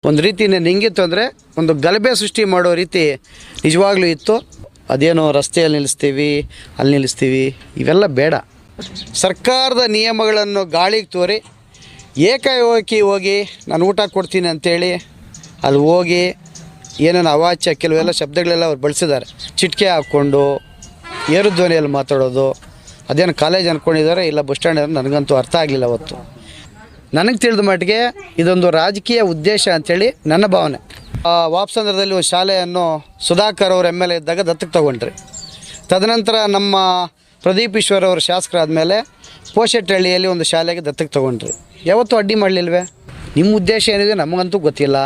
ಒಂದು ರೀತಿನೇ ನಿಂಗಿತ್ತು ಅಂದರೆ ಒಂದು ಗಲಭೆ ಸೃಷ್ಟಿ ಮಾಡೋ ರೀತಿ ನಿಜವಾಗ್ಲೂ ಇತ್ತು. ಅದೇನೋ ರಸ್ತೆಯಲ್ಲಿ ನಿಲ್ಲಿಸ್ತೀವಿ, ಅಲ್ಲಿ ನಿಲ್ಲಿಸ್ತೀವಿ, ಇವೆಲ್ಲ ಬೇಡ. ಸರ್ಕಾರದ ನಿಯಮಗಳನ್ನು ಗಾಳಿಗೆ ತೋರಿ ಏಕಾಏಕಿ ಹೋಗಿ ನಾನು ಊಟ ಕೊಡ್ತೀನಿ ಅಂಥೇಳಿ ಅಲ್ಲಿ ಹೋಗಿ ಏನೇನು ಅವಾಚ್ಯ ಕೆಲವೆಲ್ಲ ಶಬ್ದಗಳೆಲ್ಲ ಅವ್ರು ಬಳಸಿದ್ದಾರೆ. ಚಿಟಿಕೆ ಹಾಕ್ಕೊಂಡು ಏರು ಧ್ವನಿಯಲ್ಲಿ ಮಾತಾಡೋದು, ಅದೇನು ಕಾಲೇಜ್ ಅಂದ್ಕೊಂಡಿದ್ದಾರೆ ಇಲ್ಲ ಬಸ್ ಸ್ಟ್ಯಾಂಡ್ ನನಗಂತೂ ಅರ್ಥ ಆಗಲಿಲ್ಲ ಅವತ್ತು. ನನಗೆ ತಿಳಿದ ಮಟ್ಟಿಗೆ ಇದೊಂದು ರಾಜಕೀಯ ಉದ್ದೇಶ ಅಂಥೇಳಿ ನನ್ನ ಭಾವನೆ. ವಾಪಸಂದ್ರದಲ್ಲಿ ಒಂದು ಶಾಲೆಯನ್ನು ಸುಧಾಕರ್ ಅವರು ಎಮ್ ಎಲ್ ಎ ಇದ್ದಾಗ ದತ್ತಕ್ಕೆ ತೊಗೊಂಡ್ರಿ. ತದನಂತರ ನಮ್ಮ ಪ್ರದೀಪ್ ಈಶ್ವರ್ ಅವರು ಶಾಸಕರಾದಮೇಲೆ ಪೋಷೆಟ್ಟಹಳ್ಳಿಯಲ್ಲಿ ಒಂದು ಶಾಲೆಗೆ ದತ್ತಕ್ಕೆ ತೊಗೊಂಡ್ರಿ. ಯಾವತ್ತೂ ಅಡ್ಡಿ ಮಾಡಲಿಲ್ವೇ? ನಿಮ್ಮ ಉದ್ದೇಶ ಏನಿದೆ ನಮಗಂತೂ ಗೊತ್ತಿಲ್ಲ.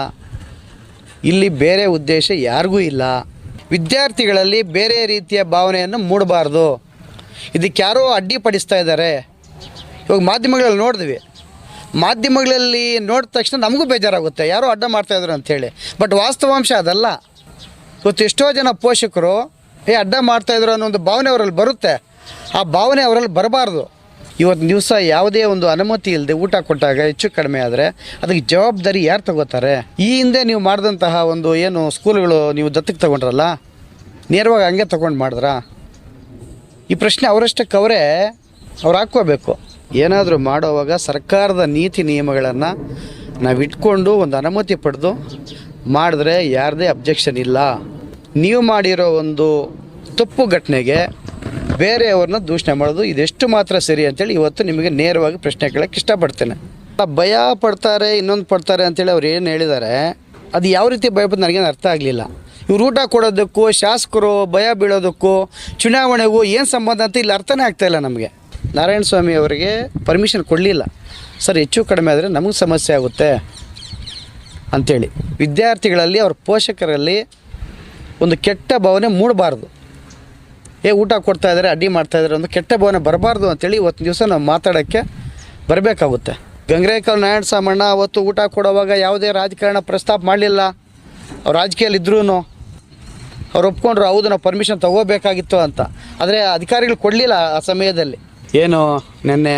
ಇಲ್ಲಿ ಬೇರೆ ಉದ್ದೇಶ ಯಾರಿಗೂ ಇಲ್ಲ. ವಿದ್ಯಾರ್ಥಿಗಳಲ್ಲಿ ಬೇರೆ ರೀತಿಯ ಭಾವನೆಯನ್ನು ಮೂಡಬಾರ್ದು. ಇದಕ್ಕೆ ಯಾರೋ ಅಡ್ಡಿಪಡಿಸ್ತಾ ಇದ್ದಾರೆ. ಇವಾಗ ಮಾಧ್ಯಮಗಳಲ್ಲಿ ನೋಡಿದ್ವಿ, ಮಾಧ್ಯಮಗಳಲ್ಲಿ ನೋಡಿದ ತಕ್ಷಣ ನಮಗೂ ಬೇಜಾರಾಗುತ್ತೆ, ಯಾರೋ ಅಡ್ಡ ಮಾಡ್ತಾಯಿದ್ರು ಅಂಥೇಳಿ. ಬಟ್ ವಾಸ್ತವಾಂಶ ಅದಲ್ಲ. ಇವತ್ತು ಎಷ್ಟೋ ಜನ ಪೋಷಕರು ಅಡ್ಡ ಮಾಡ್ತಾಯಿದ್ರು ಅನ್ನೋ ಒಂದು ಭಾವನೆ ಅವರಲ್ಲಿ ಬರುತ್ತೆ. ಆ ಭಾವನೆ ಅವರಲ್ಲಿ ಬರಬಾರ್ದು. ಇವತ್ತು ದಿವಸ ಯಾವುದೇ ಒಂದು ಅನುಮತಿ ಇಲ್ಲದೆ ಊಟ ಕೊಟ್ಟಾಗ ಹೆಚ್ಚು ಕಡಿಮೆ ಆದರೆ ಅದಕ್ಕೆ ಜವಾಬ್ದಾರಿ ಯಾರು ತಗೋತಾರೆ? ಈ ಹಿಂದೆ ನೀವು ಮಾಡಿದಂತಹ ಒಂದು ಏನು ಸ್ಕೂಲ್ಗಳು ನೀವು ದತ್ತಕ್ಕೆ ತೊಗೊಂಡ್ರಲ್ಲ, ನೇರವಾಗಿ ಹಂಗೆ ತೊಗೊಂಡು ಮಾಡಿದ್ರಾ? ಈ ಪ್ರಶ್ನೆ ಅವರಷ್ಟಕ್ಕೆ ಅವ್ರು ಹಾಕ್ಕೋಬೇಕು. ಏನಾದರೂ ಮಾಡೋವಾಗ ಸರ್ಕಾರದ ನೀತಿ ನಿಯಮಗಳನ್ನು ನಾವು ಇಟ್ಕೊಂಡು ಒಂದು ಅನುಮತಿ ಪಡೆದು ಮಾಡಿದ್ರೆ ಯಾರದೇ ಅಬ್ಜೆಕ್ಷನ್ ಇಲ್ಲ. ನೀವು ಮಾಡಿರೋ ಒಂದು ತಪ್ಪು ಘಟನೆಗೆ ಬೇರೆಯವ್ರನ್ನ ದೂಷಣೆ ಮಾಡೋದು ಇದೆಷ್ಟು ಮಾತ್ರ ಸರಿ ಅಂತೇಳಿ ಇವತ್ತು ನಿಮಗೆ ನೇರವಾಗಿ ಪ್ರಶ್ನೆ ಕೇಳೋಕ್ಕೆ ಇಷ್ಟಪಡ್ತೇನೆ. ಭಯ ಪಡ್ತಾರೆ, ಇನ್ನೊಂದು ಪಡ್ತಾರೆ ಅಂತೇಳಿ ಅವ್ರು ಏನು ಹೇಳಿದ್ದಾರೆ, ಅದು ಯಾವ ರೀತಿ ಭಯಪಟ್ಟು ನನಗೇನು ಅರ್ಥ ಆಗಲಿಲ್ಲ. ಇವ್ರು ಊಟ ಕೊಡೋದಕ್ಕೂ, ಶಾಸಕರು ಭಯ ಬೀಳೋದಕ್ಕೂ, ಚುನಾವಣೆಗೂ ಏನು ಸಂಬಂಧ ಅಂತ ಇಲ್ಲಿ ಅರ್ಥನೇ ಆಗ್ತಾಯಿಲ್ಲ ನಮಗೆ. ನಾರಾಯಣ ಸ್ವಾಮಿ ಅವರಿಗೆ ಪರ್ಮಿಷನ್ ಕೊಡಲಿಲ್ಲ ಸರ್, ಹೆಚ್ಚು ಕಡಿಮೆ ಆದರೆ ನಮಗೆ ಸಮಸ್ಯೆ ಆಗುತ್ತೆ ಅಂಥೇಳಿ. ವಿದ್ಯಾರ್ಥಿಗಳಲ್ಲಿ ಅವ್ರ ಪೋಷಕರಲ್ಲಿ ಒಂದು ಕೆಟ್ಟ ಭಾವನೆ ಮೂಡಬಾರ್ದು. ಊಟ ಕೊಡ್ತಾಯಿದ್ದಾರೆ, ಅಡ್ಡಿ ಮಾಡ್ತಾಯಿದ್ದಾರೆ, ಒಂದು ಕೆಟ್ಟ ಭಾವನೆ ಬರಬಾರ್ದು ಅಂಥೇಳಿ ಇವತ್ತು ದಿವಸ ನಾವು ಮಾತಾಡೋಕ್ಕೆ ಬರಬೇಕಾಗುತ್ತೆ. ಗಂಗರೇಕಲ್ ನಾರಾಯಣ ಸಾಮಣ್ಣ ಅವತ್ತು ಊಟ ಕೊಡುವಾಗ ಯಾವುದೇ ರಾಜಕಾರಣ ಪ್ರಸ್ತಾಪ ಮಾಡಲಿಲ್ಲ. ಅವ್ರು ರಾಜಕೀಯಲ್ಲಿ ಇದ್ರೂ ಅವ್ರು ಒಪ್ಕೊಂಡ್ರು, ಹೌದು ನಾವು ಪರ್ಮಿಷನ್ ತೊಗೋಬೇಕಾಗಿತ್ತು ಅಂತ. ಆದರೆ ಅಧಿಕಾರಿಗಳು ಕೊಡಲಿಲ್ಲ ಆ ಸಮಯದಲ್ಲಿ. ಏನು ನಿನ್ನೆ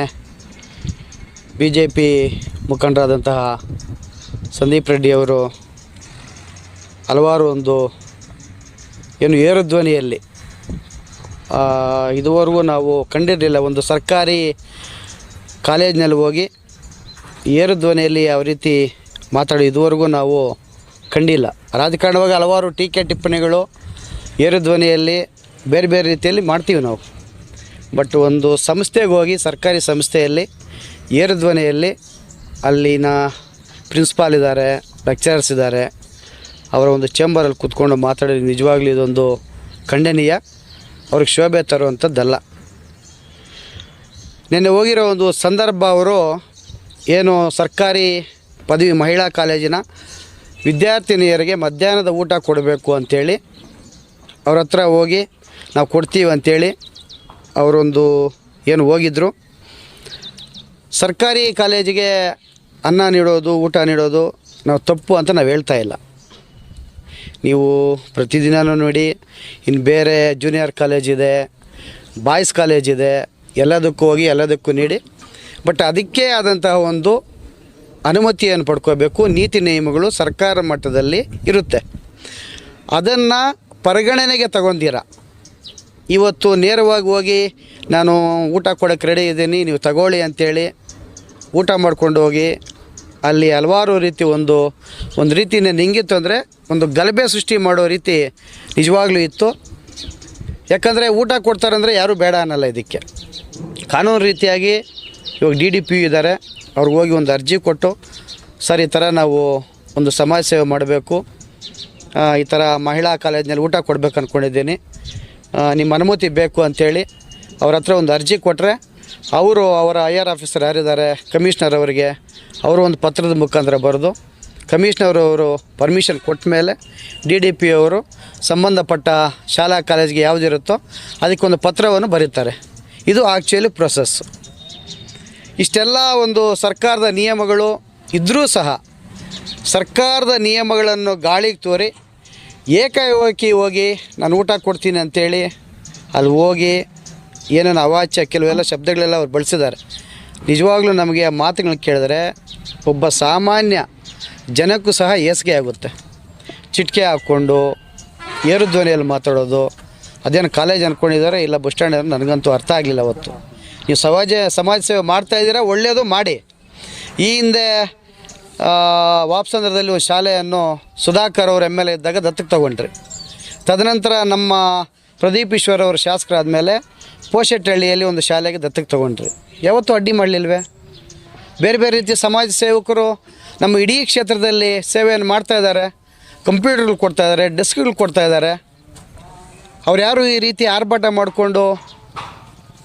BJP ಮುಖಂಡರಾದಂತಹ ಸಂದೀಪ್ ರೆಡ್ಡಿ ಅವರು ಹಲವಾರು ಒಂದು ಏನು ಏರುಧ್ವನಿಯಲ್ಲಿ ಇದುವರೆಗೂ ನಾವು ಕಂಡಿರಲಿಲ್ಲ. ಒಂದು ಸರ್ಕಾರಿ ಕಾಲೇಜಿನಲ್ಲಿ ಹೋಗಿ ಏರುಧ್ವನಿಯಲ್ಲಿ ಯಾವ ರೀತಿ ಮಾತಾಡಿ ಇದುವರೆಗೂ ನಾವು ಕಂಡಿಲ್ಲ. ರಾಜಕಾರಣವಾಗಿ ಹಲವಾರು ಟೀಕೆ ಟಿಪ್ಪಣಿಗಳು ಏರುಧ್ವನಿಯಲ್ಲಿ ಬೇರೆ ಬೇರೆ ರೀತಿಯಲ್ಲಿ ಮಾಡ್ತೀವಿ ನಾವು. ಬಟ್ ಒಂದು ಸಂಸ್ಥೆಗೆ ಹೋಗಿ ಸರ್ಕಾರಿ ಸಂಸ್ಥೆಯಲ್ಲಿ ಏರುಧ್ವನಿಯಲ್ಲಿ ಅಲ್ಲಿನ ಪ್ರಿನ್ಸಿಪಾಲ್ ಇದ್ದಾರೆ, ಲೆಕ್ಚರರ್ಸ್ ಇದ್ದಾರೆ, ಅವರ ಒಂದು ಚೇಂಬರಲ್ಲಿ ಕೂತ್ಕೊಂಡು ಮಾತಾಡಿ ನಿಜವಾಗ್ಲೂ ಇದೊಂದು ಖಂಡನೀಯ, ಅವ್ರಿಗೆ ಶೋಭೆ ತರುವಂಥದ್ದಲ್ಲ. ನಿನ್ನೆ ಹೋಗಿರೋ ಒಂದು ಸಂದರ್ಭ, ಅವರು ಏನು ಸರ್ಕಾರಿ ಪದವಿ ಮಹಿಳಾ ಕಾಲೇಜಿನ ವಿದ್ಯಾರ್ಥಿನಿಯರಿಗೆ ಮಧ್ಯಾಹ್ನದ ಊಟ ಕೊಡಬೇಕು ಅಂಥೇಳಿ ಅವ್ರ ಹತ್ರ ಹೋಗಿ ನಾವು ಕೊಡ್ತೀವಿ ಅಂಥೇಳಿ ಅವರೊಂದು ಏನು ಹೋಗಿದ್ದರು. ಸರ್ಕಾರಿ ಕಾಲೇಜಿಗೆ ಅನ್ನ ನೀಡೋದು, ಊಟ ನೀಡೋದು ನಾವು ತಪ್ಪು ಅಂತ ನಾವು ಹೇಳ್ತಾ ಇಲ್ಲ. ನೀವು ಪ್ರತಿದಿನವೂ ನೋಡಿ, ಇನ್ನು ಬೇರೆ ಜೂನಿಯರ್ ಕಾಲೇಜ್ ಇದೆ, ಬಾಯ್ಸ್ ಕಾಲೇಜ್ ಇದೆ, ಎಲ್ಲದಕ್ಕೂ ಹೋಗಿ ಎಲ್ಲದಕ್ಕೂ ನೀಡಿ. ಬಟ್ ಅದಕ್ಕೆ ಆದಂತಹ ಒಂದು ಅನುಮತಿಯನ್ನು ಪಡ್ಕೋಬೇಕು. ನೀತಿ ನಿಯಮಗಳು ಸರ್ಕಾರ ಮಟ್ಟದಲ್ಲಿ ಇರುತ್ತೆ. ಅದನ್ನು ಪರಿಗಣನೆಗೆ ತಗೊಂಡಿರ ಇವತ್ತು ನೇರವಾಗಿ ಹೋಗಿ ನಾನು ಊಟ ಕೊಡೋಕ್ಕೆ ರೆಡಿ ಇದ್ದೀನಿ, ನೀವು ತಗೊಳ್ಳಿ ಅಂಥೇಳಿ ಊಟ ಮಾಡ್ಕೊಂಡು ಹೋಗಿ ಅಲ್ಲಿ ಹಲವಾರು ರೀತಿ ಒಂದು ರೀತಿನೇ ನಿಂಗಿತ್ತು ಅಂದರೆ ಒಂದು ಗಲಭೆ ಸೃಷ್ಟಿ ಮಾಡೋ ರೀತಿ ನಿಜವಾಗ್ಲೂ ಇತ್ತು. ಯಾಕಂದರೆ ಊಟ ಕೊಡ್ತಾರಂದರೆ ಯಾರೂ ಬೇಡ ಅನ್ನಲ್ಲ. ಇದಕ್ಕೆ ಕಾನೂನು ರೀತಿಯಾಗಿ ಇವಾಗ DDP ಇದ್ದಾರೆ, ಅವ್ರಿಗೆ ಹೋಗಿ ಒಂದು ಅರ್ಜಿ ಕೊಟ್ಟು, ಸರ್ ಈ ಥರ ನಾವು ಒಂದು ಸಮಾಜ ಸೇವೆ ಮಾಡಬೇಕು, ಈ ಥರ ಮಹಿಳಾ ಕಾಲೇಜಿನಲ್ಲಿ ಊಟ ಕೊಡಬೇಕು ಅಂದ್ಕೊಂಡಿದ್ದೀನಿ, ನಿಮ್ಮ ಅನುಮತಿ ಬೇಕು ಅಂಥೇಳಿ ಅವ್ರ ಹತ್ರ ಒಂದು ಅರ್ಜಿ ಕೊಟ್ಟರೆ ಅವರು ಅವರ IR ಆಫೀಸರ್ ಯಾರಿದ್ದಾರೆ ಕಮಿಷ್ನರ್ ಅವರಿಗೆ ಅವರು ಒಂದು ಪತ್ರದ ಮುಖಾಂತರ ಬರೆದು ಕಮಿಷ್ನರ್ ಅವರು ಪರ್ಮಿಷನ್ ಕೊಟ್ಟ ಮೇಲೆ DDP ಅವರು ಸಂಬಂಧಪಟ್ಟ ಶಾಲಾ ಕಾಲೇಜಿಗೆ ಯಾವುದಿರುತ್ತೋ ಅದಕ್ಕೊಂದು ಪತ್ರವನ್ನು ಬರೀತಾರೆ. ಇದು ಆ್ಯಕ್ಚುಲಿ ಪ್ರೊಸೆಸ್ಸು. ಇಷ್ಟೆಲ್ಲ ಒಂದು ಸರ್ಕಾರದ ನಿಯಮಗಳು ಇದ್ದರೂ ಸಹ ಸರ್ಕಾರದ ನಿಯಮಗಳನ್ನು ಗಾಳಿಗೆ ತೋರಿ ಏಕಾಏಕಿ ಹೋಗಿ ನಾನು ಊಟ ಕೊಡ್ತೀನಿ ಅಂಥೇಳಿ ಅಲ್ಲಿ ಹೋಗಿ ಏನೇನು ಅವಾಚ್ಯ ಕೆಲವೆಲ್ಲ ಶಬ್ದಗಳೆಲ್ಲ ಅವ್ರು ಬಳಸಿದ್ದಾರೆ. ನಿಜವಾಗ್ಲೂ ನಮಗೆ ಆ ಮಾತುಗಳನ್ನ ಕೇಳಿದ್ರೆ ಒಬ್ಬ ಸಾಮಾನ್ಯ ಜನಕ್ಕೂ ಸಹ ಹೇಸಿಗೆ ಆಗುತ್ತೆ. ಚಿಟಿಕೆ ಹಾಕ್ಕೊಂಡು ಏರು ಧ್ವನಿಯಲ್ಲಿ ಮಾತಾಡೋದು, ಅದೇನು ಕಾಲೇಜ್ ಅಂದ್ಕೊಂಡಿದ್ದಾರೆ ಇಲ್ಲ ಬಸ್ ಸ್ಟ್ಯಾಂಡ್ ಅಂದರೆ ನನಗಂತೂ ಅರ್ಥ ಆಗಲಿಲ್ಲ ಅವತ್ತು. ನೀವು ಸಮಾಜ ಸೇವೆ ಮಾಡ್ತಾಯಿದ್ದೀರಾ, ಒಳ್ಳೆಯದು ಮಾಡಿ. ಈ ಹಿಂದೆ ವಾಪಸಂದ್ರದಲ್ಲಿ ಒಂದು ಶಾಲೆಯನ್ನು ಸುಧಾಕರ್ ಅವರು MLA ಇದ್ದಾಗ ದತ್ತಕ್ಕೆ ತಗೊಂಡ್ರಿ. ತದನಂತರ ನಮ್ಮ ಪ್ರದೀಪ್ ಈಶ್ವರ್ ಅವರು ಶಾಸಕರಾದಮೇಲೆ ಪೋಷೆಟ್ಟಹಳ್ಳಿಯಲ್ಲಿ ಒಂದು ಶಾಲೆಗೆ ದತ್ತಕ್ಕೆ ತಗೊಂಡ್ರಿ. ಯಾವತ್ತೂ ಅಡ್ಡಿ ಮಾಡಲಿಲ್ವೇ? ಬೇರೆ ಬೇರೆ ರೀತಿಯ ಸಮಾಜ ಸೇವಕರು ನಮ್ಮ ಇಡೀ ಕ್ಷೇತ್ರದಲ್ಲಿ ಸೇವೆಯನ್ನು ಮಾಡ್ತಾಯಿದ್ದಾರೆ. ಕಂಪ್ಯೂಟರ್ಗಳು ಕೊಡ್ತಾಯಿದ್ದಾರೆ, ಡೆಸ್ಕ್ಗಳು ಕೊಡ್ತಾಯಿದ್ದಾರೆ. ಅವ್ರು ಯಾರು ಈ ರೀತಿ ಆರ್ಭಟ ಮಾಡಿಕೊಂಡು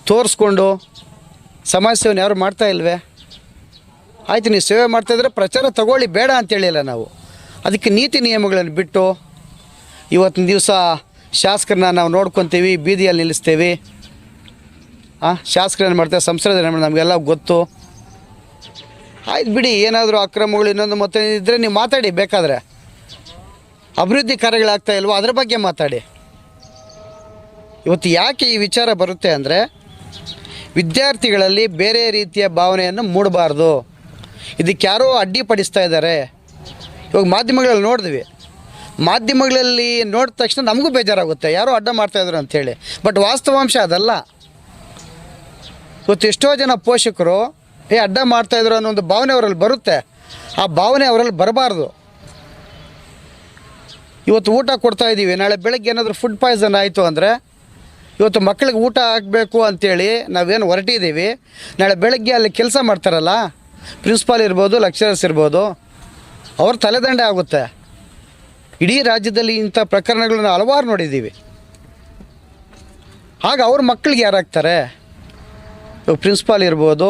ತೋರಿಸ್ಕೊಂಡು ಸಮಾಜ ಸೇವೆನ ಯಾರು ಮಾಡ್ತಾ ಇಲ್ವೇ? ಆಯಿತು, ನೀವು ಸೇವೆ ಮಾಡ್ತಾಯಿದ್ರೆ ಪ್ರಚಾರ ತಗೊಳ್ಳಿ, ಬೇಡ ಅಂತೇಳಿಲ್ಲ ನಾವು. ಅದಕ್ಕೆ ನೀತಿ ನಿಯಮಗಳನ್ನು ಬಿಟ್ಟು ಇವತ್ತಿನ ದಿವಸ ಶಾಸಕರನ್ನ ನಾವು ನೋಡ್ಕೊತೀವಿ, ಬೀದಿಯಲ್ಲಿ ನಿಲ್ಲಿಸ್ತೀವಿ. ಶಾಸಕರೇನು ಮಾಡ್ತಾರೆ, ಸಂಸದರು ನಮಗೆಲ್ಲ ಗೊತ್ತು. ಆಯ್ತು ಬಿಡಿ, ಏನಾದರೂ ಅಕ್ರಮಗಳು ಇನ್ನೊಂದು ಮತ್ತೆ ಇದ್ದರೆ ನೀವು ಮಾತಾಡಿ, ಬೇಕಾದರೆ ಅಭಿವೃದ್ಧಿ ಕಾರ್ಯಗಳಾಗ್ತಾ ಇಲ್ವೋ ಅದ್ರ ಬಗ್ಗೆ ಮಾತಾಡಿ. ಇವತ್ತು ಯಾಕೆ ಈ ವಿಚಾರ ಬರುತ್ತೆ ಅಂದರೆ, ವಿದ್ಯಾರ್ಥಿಗಳಲ್ಲಿ ಬೇರೆ ರೀತಿಯ ಭಾವನೆಯನ್ನು ಮೂಡಬಾರ್ದು. ಇದಕ್ಕೆ ಯಾರೋ ಅಡ್ಡಿಪಡಿಸ್ತಾ ಇದ್ದಾರೆ. ಇವಾಗ ಮಾಧ್ಯಮಗಳಲ್ಲಿ ನೋಡಿದ್ವಿ, ಮಾಧ್ಯಮಗಳಲ್ಲಿ ನೋಡಿದ ತಕ್ಷಣ ನಮಗೂ ಬೇಜಾರಾಗುತ್ತೆ, ಯಾರೋ ಅಡ್ಡ ಮಾಡ್ತಾಯಿದ್ರು ಅಂಥೇಳಿ. ಬಟ್ ವಾಸ್ತವಾಂಶ ಅದಲ್ಲ. ಇವತ್ತು ಎಷ್ಟೋ ಜನ ಪೋಷಕರು ಅಡ್ಡ ಮಾಡ್ತಾಯಿದ್ರು ಅನ್ನೋ ಒಂದು ಭಾವನೆ ಅವರಲ್ಲಿ ಬರುತ್ತೆ. ಆ ಭಾವನೆ ಅವರಲ್ಲಿ ಬರಬಾರ್ದು. ಇವತ್ತು ಊಟ ಕೊಡ್ತಾಯಿದ್ದೀವಿ, ನಾಳೆ ಬೆಳಗ್ಗೆ ಏನಾದರೂ ಫುಡ್ ಪಾಯ್ಸನ್ ಆಯಿತು ಅಂದರೆ, ಇವತ್ತು ಮಕ್ಕಳಿಗೆ ಊಟ ಹಾಕಬೇಕು ಅಂಥೇಳಿ ನಾವೇನು ಹೊರಟಿದ್ದೀವಿ, ನಾಳೆ ಬೆಳಗ್ಗೆ ಅಲ್ಲಿ ಕೆಲಸ ಮಾಡ್ತಾರಲ್ಲ, ಪ್ರಿನ್ಸಿಪಾಲ್ ಇರ್ಬೋದು, ಲೆಕ್ಚರರ್ಸ್ ಇರ್ಬೋದು, ಅವ್ರ ತಲೆದಂಡೆ ಆಗುತ್ತೆ. ಇಡೀ ರಾಜ್ಯದಲ್ಲಿ ಇಂಥ ಪ್ರಕರಣಗಳನ್ನ ಹಲವಾರು ನೋಡಿದ್ದೀವಿ. ಆಗ ಅವ್ರ ಮಕ್ಕಳಿಗೆ ಯಾರಾಗ್ತಾರೆ? ಇವಾಗ ಪ್ರಿನ್ಸಿಪಾಲ್ ಇರ್ಬೋದು,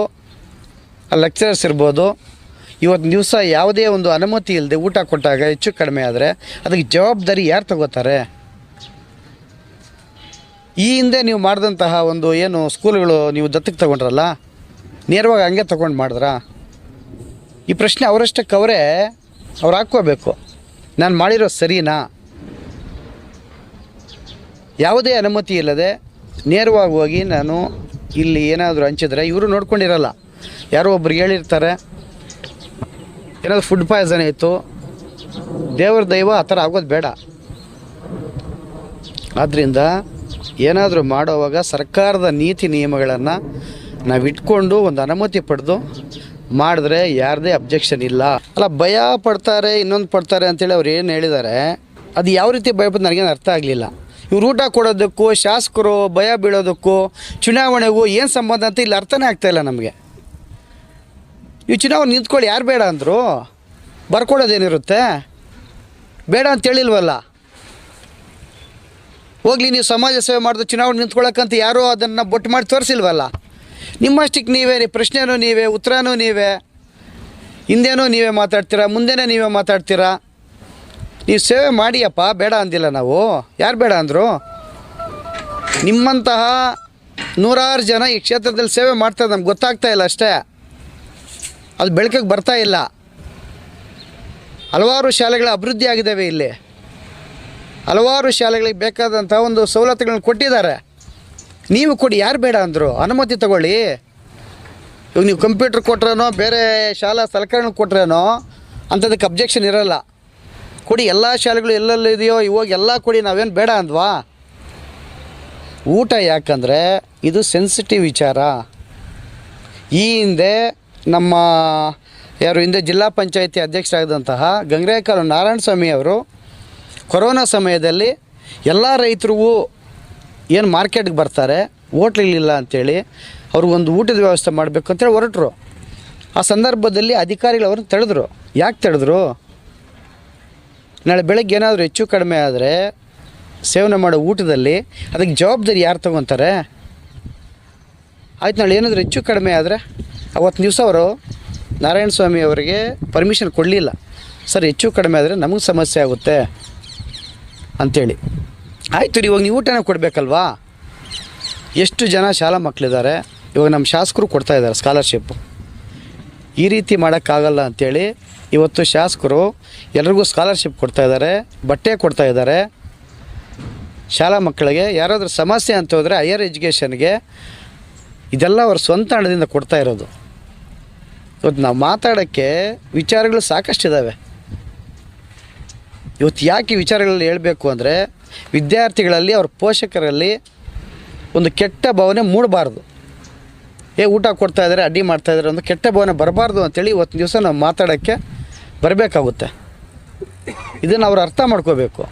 ಲೆಕ್ಚರರ್ಸ್ ಇರ್ಬೋದು. ಇವತ್ತು ದಿವಸ ಯಾವುದೇ ಒಂದು ಅನುಮತಿ ಇಲ್ಲದೆ ಊಟ ಕೊಟ್ಟಾಗ ಹೆಚ್ಚು ಕಡಿಮೆ ಆದರೆ ಅದಕ್ಕೆ ಜವಾಬ್ದಾರಿ ಯಾರು ತಗೋತಾರೆ? ಈ ಹಿಂದೆ ನೀವು ಮಾಡಿದಂತಹ ಒಂದು ಏನು ಸ್ಕೂಲ್ಗಳು ನೀವು ದತ್ತಕ್ಕೆ ತಗೊಂಡ್ರಲ್ಲ, ನೇರವಾಗಿ ಹಂಗೆ ತೊಗೊಂಡು ಮಾಡಿದ್ರಾ? ಈ ಪ್ರಶ್ನೆ ಅವರಷ್ಟಕ್ಕೆ ಅವರೇ ಅವ್ರು ಹಾಕ್ಕೋಬೇಕು. ನಾನು ಮಾಡಿರೋ ಸರಿನಾ? ಯಾವುದೇ ಅನುಮತಿ ಇಲ್ಲದೆ ನೇರವಾಗಿ ಹೋಗಿ ನಾನು ಇಲ್ಲಿ ಏನಾದರೂ ಹಂಚಿದ್ರೆ ಇವರು ನೋಡ್ಕೊಂಡಿರಲ್ಲ, ಯಾರೋ ಒಬ್ರಿಗೆ ಹೇಳಿರ್ತಾರೆ, ಏನಾದರೂ ಫುಡ್ ಪಾಯ್ಸನ್ ಆಯಿತು, ದೇವ್ರ ದೈವ ಆ ಥರ ಆಗೋದು ಬೇಡ. ಆದ್ದರಿಂದ ಏನಾದರೂ ಮಾಡೋವಾಗ ಸರ್ಕಾರದ ನೀತಿ ನಿಯಮಗಳನ್ನು ನಾವು ಇಟ್ಕೊಂಡು ಒಂದು ಅನುಮತಿ ಪಡೆದು ಮಾಡಿದ್ರೆ ಯಾರದೇ ಅಬ್ಜೆಕ್ಷನ್ ಇಲ್ಲ. ಅಲ್ಲ, ಭಯ ಪಡ್ತಾರೆ, ಇನ್ನೊಂದು ಪಡ್ತಾರೆ ಅಂತೇಳಿ ಅವ್ರು ಏನು ಹೇಳಿದ್ದಾರೆ, ಅದು ಯಾವ ರೀತಿ ಭಯಪಟ್ಟು ನನಗೇನು ಅರ್ಥ ಆಗಲಿಲ್ಲ. ಇವ್ರು ಊಟ ಕೊಡೋದಕ್ಕೂ, ಶಾಸಕರು ಭಯ ಬೀಳೋದಕ್ಕೂ, ಚುನಾವಣೆಗೂ ಏನು ಸಂಬಂಧ ಅಂತ ಇಲ್ಲಿ ಅರ್ಥನೇ ಆಗ್ತಾಯಿಲ್ಲ ನಮಗೆ. ನೀವು ಚುನಾವಣೆ ನಿಂತ್ಕೊಳ್ಳಿ, ಯಾರು ಬೇಡ ಅಂದರು? ಬರ್ಕೊಡೋದೇನಿರುತ್ತೆ? ಬೇಡ ಅಂತೇಳಿಲ್ವಲ್ಲ. ಹೋಗ್ಲಿ, ನೀವು ಸಮಾಜ ಸೇವೆ ಮಾಡಿದ್ರೆ ಚುನಾವಣೆ ನಿಂತ್ಕೊಳ್ಳೋಕ್ಕಂತ ಯಾರೂ ಅದನ್ನು ಬೊಟ್ಟು ಮಾಡಿ ತೋರಿಸಿಲ್ವಲ್ಲ. ನಿಮ್ಮಷ್ಟಕ್ಕೆ ನೀವೇ, ಪ್ರಶ್ನೆನೂ ನೀವೇ, ಉತ್ತರನೂ ನೀವೇ, ಹಿಂದೇನೂ ನೀವೇ ಮಾತಾಡ್ತೀರಾ, ಮುಂದೆನೇ ನೀವೇ ಮಾತಾಡ್ತೀರಾ. ನೀವು ಸೇವೆ ಮಾಡಿಯಪ್ಪ, ಬೇಡ ಅಂದಿಲ್ಲ ನಾವು. ಯಾರು ಬೇಡ ಅಂದರು? ನಿಮ್ಮಂತಹ ನೂರಾರು ಜನ ಈ ಕ್ಷೇತ್ರದಲ್ಲಿ ಸೇವೆ ಮಾಡ್ತಾರೆ, ನಮ್ಗೆ ಗೊತ್ತಾಗ್ತಾ ಇಲ್ಲ ಅಷ್ಟೇ. ಅದು ಬೆಳಕಿಗೆ ಬರ್ತಾ ಇಲ್ಲ. ಹಲವಾರು ಶಾಲೆಗಳ ಅಭಿವೃದ್ಧಿ ಆಗಿದ್ದಾವೆ ಇಲ್ಲಿ. ಹಲವಾರು ಶಾಲೆಗಳಿಗೆ ಬೇಕಾದಂಥ ಒಂದು ಸವಲತ್ತುಗಳನ್ನ ಕೊಟ್ಟಿದ್ದಾರೆ. ನೀವು ಕೊಡಿ, ಯಾರು ಬೇಡ ಅಂದರು? ಅನುಮತಿ ತಗೊಳ್ಳಿ. ಇವಾಗ ನೀವು ಕಂಪ್ಯೂಟರ್ ಕೊಟ್ರೇನೋ, ಬೇರೆ ಶಾಲಾ ಸಲಕರಣೆ ಕೊಟ್ರೇನೋ ಅಂಥದಕ್ಕೆ ಅಬ್ಜೆಕ್ಷನ್ ಇರೋಲ್ಲ. ಕೊಡಿ, ಎಲ್ಲ ಶಾಲೆಗಳು ಎಲ್ಲೆಲ್ಲಿದೆಯೋ ಇವಾಗ ಎಲ್ಲ ಕೊಡಿ, ನಾವೇನು ಬೇಡ ಅಂದ್ವಾ? ಊಟ ಯಾಕಂದರೆ ಇದು ಸೆನ್ಸಿಟಿವ್ ವಿಚಾರ. ಈ ಹಿಂದೆ ನಮ್ಮ ಹಿಂದೆ ಜಿಲ್ಲಾ ಪಂಚಾಯಿತಿ ಅಧ್ಯಕ್ಷರಾದಂತಹ ಗಂಗರೇಕಾಲು ನಾರಾಯಣಸ್ವಾಮಿ ಅವರು ಕೊರೋನಾ ಸಮಯದಲ್ಲಿ ಎಲ್ಲ ರೈತರಿಗೂ ಏನು ಮಾರ್ಕೆಟ್ಗೆ ಬರ್ತಾರೆ, ಹೋಟ್ಲಿಲ್ಲ ಅಂಥೇಳಿ ಅವ್ರಿಗೊಂದು ಊಟದ ವ್ಯವಸ್ಥೆ ಮಾಡಬೇಕು ಅಂತೇಳಿ ಹೊರಟರು. ಆ ಸಂದರ್ಭದಲ್ಲಿ ಅಧಿಕಾರಿಗಳು ಅವ್ರನ್ನ ತಡೆದ್ರು. ಯಾಕೆ ತಡೆದ್ರು? ನಾಳೆ ಬೆಳಗ್ಗೆ ಏನಾದರೂ ಹೆಚ್ಚು ಕಡಿಮೆ ಆದರೆ ಸೇವನೆ ಮಾಡೋ ಊಟದಲ್ಲಿ ಅದಕ್ಕೆ ಜವಾಬ್ದಾರಿ ಯಾರು ತಗೊತಾರೆ? ಆಯ್ತು, ನಾಳೆ ಏನಾದರೂ ಹೆಚ್ಚು ಕಡಿಮೆ ಆದರೆ ಅವತ್ತು ದಿವಸ ಅವರು ನಾರಾಯಣಸ್ವಾಮಿ ಅವರಿಗೆ ಪರ್ಮಿಷನ್ ಕೊಡಲಿಲ್ಲ. ಸರ್, ಹೆಚ್ಚು ಕಡಿಮೆ ಆದರೆ ನಮಗೆ ಸಮಸ್ಯೆ ಆಗುತ್ತೆ ಅಂಥೇಳಿ. ಆಯಿತು, ಇವಾಗ ನೀವು ಊಟನ ಕೊಡಬೇಕಲ್ವಾ? ಎಷ್ಟು ಜನ ಶಾಲಾ ಮಕ್ಕಳಿದ್ದಾರೆ, ಇವಾಗ ನಮ್ಮ ಶಾಸಕರು ಕೊಡ್ತಾಯಿದ್ದಾರೆ ಸ್ಕಾಲರ್ಶಿಪ್ಪು. ಈ ರೀತಿ ಮಾಡೋಕ್ಕಾಗಲ್ಲ ಅಂಥೇಳಿ ಇವತ್ತು ಶಾಸಕರು ಎಲ್ರಿಗೂ ಸ್ಕಾಲರ್ಶಿಪ್ ಕೊಡ್ತಾಯಿದ್ದಾರೆ, ಬಟ್ಟೆ ಕೊಡ್ತಾಯಿದ್ದಾರೆ. ಶಾಲಾ ಮಕ್ಕಳಿಗೆ ಯಾರಾದರೂ ಸಮಸ್ಯೆ ಅಂತ ಹೋದರೆ ಹೈಯರ್ ಎಜುಕೇಷನ್ಗೆ ಇದೆಲ್ಲ ಅವ್ರ ಸ್ವಂತ ಹಣದಿಂದ ಕೊಡ್ತಾ ಇರೋದು. ಇವತ್ತು ನಾವು ಮಾತಾಡೋಕ್ಕೆ ವಿಚಾರಗಳು ಸಾಕಷ್ಟಿದ್ದಾವೆ. ಇವತ್ತು ಯಾಕೆ ಈ ವಿಚಾರಗಳಲ್ಲಿ ಹೇಳಬೇಕು ಅಂದರೆ ವಿದ್ಯಾರ್ಥಿಗಳಲ್ಲಿ ಅವ್ರ ಪೋಷಕರಲ್ಲಿ ಒಂದು ಕೆಟ್ಟ ಭಾವನೆ ಮೂಡಬಾರ್ದು. ಊಟ ಕೊಡ್ತಾಯಿದ್ದಾರೆ, ಅಡ್ಡಿ ಮಾಡ್ತಾಯಿದ್ದಾರೆ, ಒಂದು ಕೆಟ್ಟ ಭಾವನೆ ಬರಬಾರ್ದು ಅಂಥೇಳಿ ಇವತ್ತಿನ ದಿವಸ ನಾವು ಮಾತಾಡೋಕ್ಕೆ ಬರಬೇಕಾಗುತ್ತೆ. ಇದನ್ನು ಅವ್ರು ಅರ್ಥ ಮಾಡ್ಕೋಬೇಕು.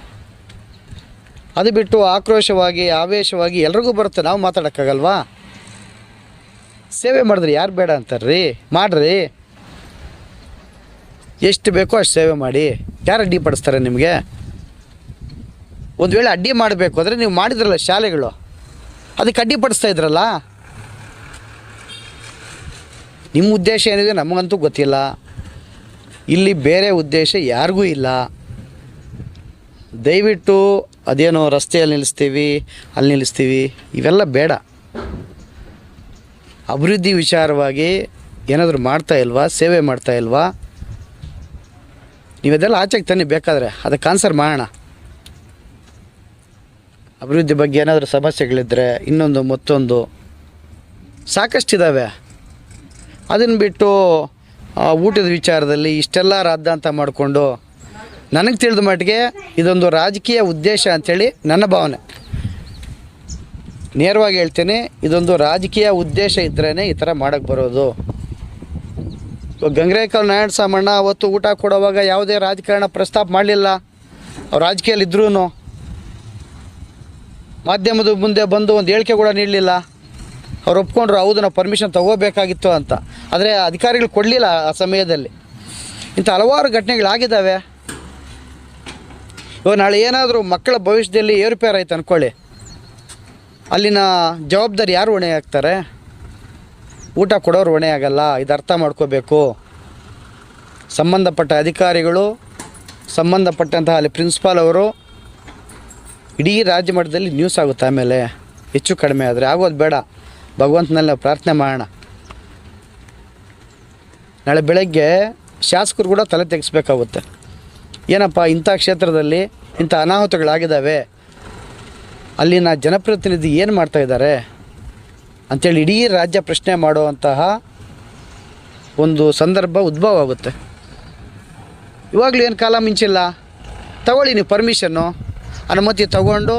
ಅದು ಬಿಟ್ಟು ಆಕ್ರೋಶವಾಗಿ ಆವೇಶವಾಗಿ ಎಲ್ರಿಗೂ ಬರುತ್ತೆ, ನಾವು ಮಾತಾಡೋಕ್ಕಾಗಲ್ವಾ? ಸೇವೆ ಮಾಡಿದ್ರೆ ಯಾರು ಬೇಡ ಅಂತಾರ್ರಿ? ಮಾಡಿರಿ, ಎಷ್ಟು ಬೇಕೋ ಅಷ್ಟು ಸೇವೆ ಮಾಡಿ. ಯಾರು ಅಡ್ಡಿಪಡಿಸ್ತಾರೆ ನಿಮಗೆ? ಒಂದು ವೇಳೆ ಅಡ್ಡಿ ಮಾಡಬೇಕು ಅಂದರೆ ನೀವು ಮಾಡಿದ್ರಲ್ಲ ಶಾಲೆಗಳು, ಅದಕ್ಕೆ ಅಡ್ಡಿಪಡಿಸ್ತಾ ಇದ್ರಲ್ಲ. ನಿಮ್ಮ ಉದ್ದೇಶ ಏನಿದೆ ನಮಗಂತೂ ಗೊತ್ತಿಲ್ಲ. ಇಲ್ಲಿ ಬೇರೆ ಉದ್ದೇಶ ಯಾರಿಗೂ ಇಲ್ಲ. ದಯವಿಟ್ಟು ಅದೇನೋ ರಸ್ತೆಯಲ್ಲಿ ನಿಲ್ಲಿಸ್ತೀವಿ, ಅಲ್ಲಿ ನಿಲ್ಲಿಸ್ತೀವಿ, ಇವೆಲ್ಲ ಬೇಡ. ಅಭಿವೃದ್ಧಿ ವಿಚಾರವಾಗಿ ಏನಾದರೂ ಮಾಡ್ತಾ ಇಲ್ವಾ? ಸೇವೆ ಮಾಡ್ತಾ ಇಲ್ವಾ? ನೀವೆಲ್ಲ ಆಚೆಗೆ ತನ್ನಿ, ಬೇಕಾದರೆ ಅದಕ್ಕೆ ಆನ್ಸರ್ ಮಾಡೋಣ. ಅಭಿವೃದ್ಧಿ ಬಗ್ಗೆ ಏನಾದರೂ ಸಮಸ್ಯೆಗಳಿದ್ದರೆ ಇನ್ನೊಂದು ಮತ್ತೊಂದು ಸಾಕಷ್ಟಿದ್ದಾವೆ. ಅದನ್ನು ಬಿಟ್ಟು ಊಟದ ವಿಚಾರದಲ್ಲಿ ಇಷ್ಟೆಲ್ಲ ರಾದ್ದಾಂತ ಮಾಡಿಕೊಂಡು, ನನಗೆ ತಿಳಿದ ಮಟ್ಟಿಗೆ ಇದೊಂದು ರಾಜಕೀಯ ಉದ್ದೇಶ ಅಂಥೇಳಿ ನನ್ನ ಭಾವನೆ. ನೇರವಾಗಿ ಹೇಳ್ತೇನೆ, ಇದೊಂದು ರಾಜಕೀಯ ಉದ್ದೇಶ ಇದ್ರೇ ಈ ಥರ ಮಾಡೋಕ್ಕೆ ಬರೋದು. ಗಂಗರೇಕಲ್ ನಾರಾಯಣ ಸಾಮಣ್ಣ ಅವತ್ತು ಊಟ ಕೊಡುವಾಗ ಯಾವುದೇ ರಾಜಕಾರಣ ಪ್ರಸ್ತಾಪ ಮಾಡಲಿಲ್ಲ. ಅವ್ರು ರಾಜಕೀಯದಲ್ಲಿ ಇದ್ರೂ ಮಾಧ್ಯಮದ ಮುಂದೆ ಬಂದು ಒಂದು ಹೇಳಿಕೆ ಕೂಡ ನೀಡಲಿಲ್ಲ. ಅವ್ರು ಒಪ್ಕೊಂಡ್ರು, ಹೌದು ನಾವು ಪರ್ಮಿಷನ್ ತೊಗೋಬೇಕಾಗಿತ್ತು ಅಂತ. ಆದರೆ ಅಧಿಕಾರಿಗಳು ಕೊಡಲಿಲ್ಲ ಆ ಸಮಯದಲ್ಲಿ. ಇಂಥ ಹಲವಾರು ಘಟನೆಗಳಾಗಿದ್ದಾವೆ. ಇವಾಗ ನಾಳೆ ಏನಾದರೂ ಮಕ್ಕಳ ಭವಿಷ್ಯದಲ್ಲಿ ಏರುಪೇರು ಆಯ್ತು ಅಂದ್ಕೊಳ್ಳಿ, ಅಲ್ಲಿನ ಜವಾಬ್ದಾರಿ ಯಾರು ಹೊಣೆ ಆಗ್ತಾರೆ? ಊಟ ಕೊಡೋರು ಹೊಣೆ ಆಗಲ್ಲ. ಇದು ಅರ್ಥ ಮಾಡ್ಕೋಬೇಕು. ಸಂಬಂಧಪಟ್ಟ ಅಧಿಕಾರಿಗಳು, ಸಂಬಂಧಪಟ್ಟಂತಹ ಅಲ್ಲಿ ಪ್ರಿನ್ಸಿಪಾಲ್ ಅವರು, ಇಡೀ ರಾಜ್ಯ ಮಟ್ಟದಲ್ಲಿ ನ್ಯೂಸ್ ಆಗುತ್ತೆ. ಆಮೇಲೆ ಹೆಚ್ಚು ಕಡಿಮೆ ಆದರೆ ಆಗೋದು ಬೇಡ. ಭಗವಂತನಲ್ಲಿ ನಾವು ಪ್ರಾರ್ಥನೆ ಮಾಡೋಣ. ನಾಳೆ ಬೆಳಗ್ಗೆ ಶಾಸಕರು ಕೂಡ ತಲೆ ತೆಗೆಸ್ಬೇಕಾಗುತ್ತೆ. ಏನಪ್ಪ ಇಂಥ ಕ್ಷೇತ್ರದಲ್ಲಿ ಇಂಥ ಅನಾಹುತಗಳಾಗಿದ್ದಾವೆ, ಅಲ್ಲಿನ ಜನಪ್ರತಿನಿಧಿ ಏನು ಮಾಡ್ತಾಯಿದ್ದಾರೆ ಅಂಥೇಳಿ ಇಡೀ ರಾಜ್ಯ ಪ್ರಶ್ನೆ ಮಾಡುವಂತಹ ಒಂದು ಸಂದರ್ಭ ಉದ್ಭವ ಆಗುತ್ತೆ. ಇವಾಗಲೂ ಏನು ಕಾಲ ಮಿಂಚಿಲ್ಲ. ತಗೊಳ್ಳಿ ನೀವು ಪರ್ಮಿಷನ್ನು, ಅನುಮತಿ ತಗೊಂಡು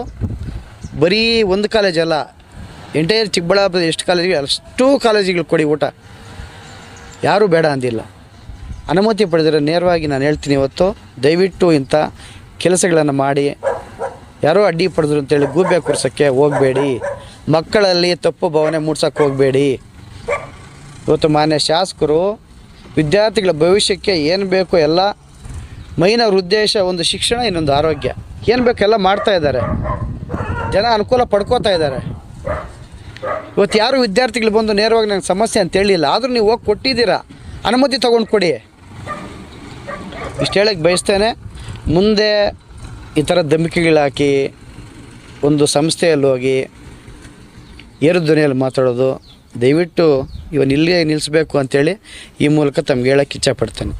ಬರೀ ಒಂದು ಕಾಲೇಜಲ್ಲ, ಎಂಟೈರ್ ಚಿಕ್ಕಬಳ್ಳಾಪುರದ ಎಷ್ಟು ಕಾಲೇಜಿಗೆ ಅಷ್ಟು ಕಾಲೇಜಿಗಳು ಕೊಡಿ ಊಟ. ಯಾರೂ ಬೇಡ ಅಂದಿಲ್ಲ. ಅನುಮತಿ ಪಡೆದರೆ ನೇರವಾಗಿ ನಾನು ಹೇಳ್ತೀನಿ, ಇವತ್ತು ದಯವಿಟ್ಟು ಇಂಥ ಕೆಲಸಗಳನ್ನು ಮಾಡಿ ಯಾರೋ ಅಡ್ಡಿ ಪಡೆದ್ರು ಅಂತೇಳಿ ಗೂಬೆ ಕೂರ್ಸೋಕ್ಕೆ ಹೋಗಬೇಡಿ. ಮಕ್ಕಳಲ್ಲಿ ತಪ್ಪು ಭಾವನೆ ಮೂಡ್ಸೋಕ್ಕೆ ಹೋಗಬೇಡಿ. ಇವತ್ತು ಮಾನ್ಯ ಶಾಸಕರು ವಿದ್ಯಾರ್ಥಿಗಳ ಭವಿಷ್ಯಕ್ಕೆ ಏನು ಬೇಕೋ ಎಲ್ಲ, ಮೈನ್ ಅವ್ರ ಉದ್ದೇಶ ಒಂದು ಶಿಕ್ಷಣ, ಇನ್ನೊಂದು ಆರೋಗ್ಯ, ಏನು ಬೇಕೋ ಎಲ್ಲ ಮಾಡ್ತಾಯಿದ್ದಾರೆ. ಜನ ಅನುಕೂಲ ಪಡ್ಕೋತಾ ಇದ್ದಾರೆ. ಇವತ್ತು ಯಾರು ವಿದ್ಯಾರ್ಥಿಗಳು ಬಂದು ನೇರವಾಗಿ ನನಗೆ ಸಮಸ್ಯೆ ಅಂತ ಹೇಳಿಲ್ಲ. ಆದರೂ ನೀವು ಹೋಗಿ ಕೊಟ್ಟಿದ್ದೀರಾ, ಅನುಮತಿ ತೊಗೊಂಡು ಕೊಡಿ. ಇಷ್ಟು ಹೇಳಕ್ಕೆ ಬಯಸ್ತೇನೆ. ಮುಂದೆ ಈ ಥರ ಧಮಕಿಗಳಾಕಿ ಒಂದು ಸಂಸ್ಥೆಯಲ್ಲಿ ಹೋಗಿ ಏರು ಧ್ವನಿಯಲ್ಲಿ ಮಾತಾಡೋದು ದಯವಿಟ್ಟು ಇವನು ಇಲ್ಲಿಯೇ ನಿಲ್ಲಿಸಬೇಕು ಅಂಥೇಳಿ ಈ ಮೂಲಕ ತಮ್ಗೆ ಹೇಳೋಕ್ಕೆ ಇಚ್ಛಪಡ್ತೇನೆ.